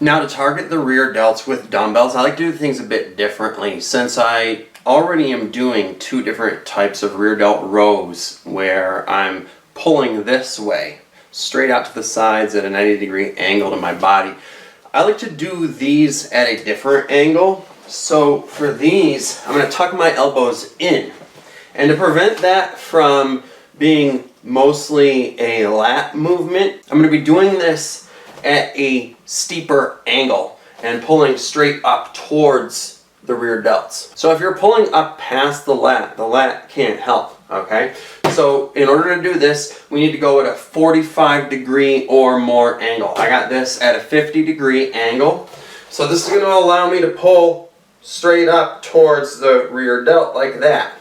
Now to target the rear delts with dumbbells, I like to do things a bit differently since I already am doing two different types of rear delt rows where I'm pulling this way, straight out to the sides at a 90-degree angle to my body. I like to do these at a different angle. So for these, I'm going to tuck my elbows in. And to prevent that from being mostly a lat movement, I'm going to be doing this at a steeper angle and pulling straight up towards the rear delts. So if you're pulling up past the lat can't help, okay? So in order to do this, we need to go at a 45-degree or more angle. I got this at a 50-degree angle. So this is going to allow me to pull straight up towards the rear delt like that.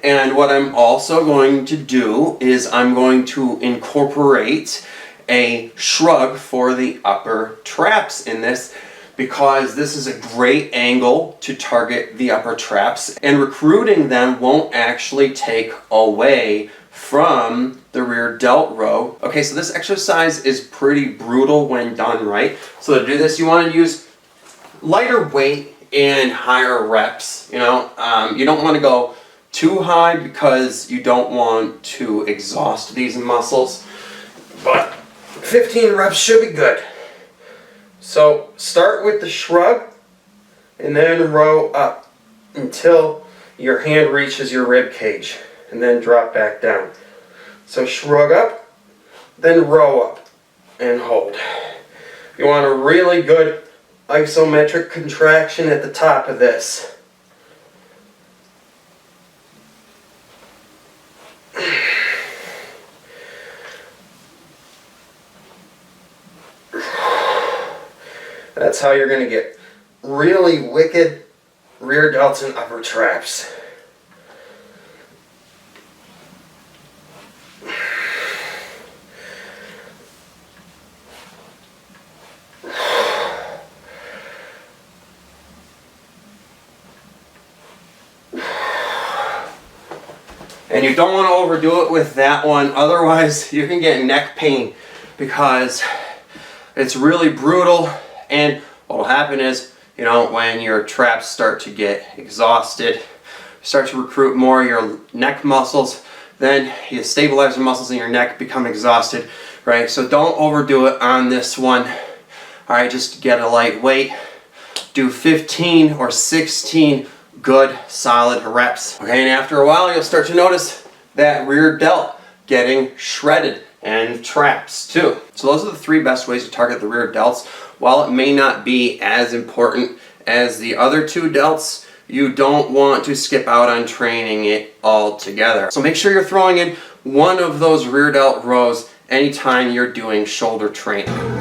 And what I'm also going to do is I'm going to incorporate a shrug for the upper traps in this, because this is a great angle to target the upper traps, and recruiting them won't actually take away from the rear delt row. Okay, so this exercise is pretty brutal when done right. So to do this, you want to use lighter weight and higher reps. You don't want to go too high because you don't want to exhaust these muscles, but 15 reps should be good. So start with the shrug and then row up until your hand reaches your rib cage and then drop back down. So shrug up, then row up and hold. You want a really good isometric contraction at the top of this. That's how you're going to get really wicked rear delts and upper traps. And you don't want to overdo it with that one, otherwise you can get neck pain because it's really brutal. And what will happen is, when your traps start to get exhausted, start to recruit more of your neck muscles, then your stabilizer muscles in your neck become exhausted, right? So don't overdo it on this one. All right, just get a light weight. Do 15 or 16 good solid reps. Okay, and after a while, you'll start to notice that rear delt getting shredded, and traps too. So those are the three best ways to target the rear delts. While it may not be as important as the other two delts, you don't want to skip out on training it altogether. So make sure you're throwing in one of those rear delt rows anytime you're doing shoulder training.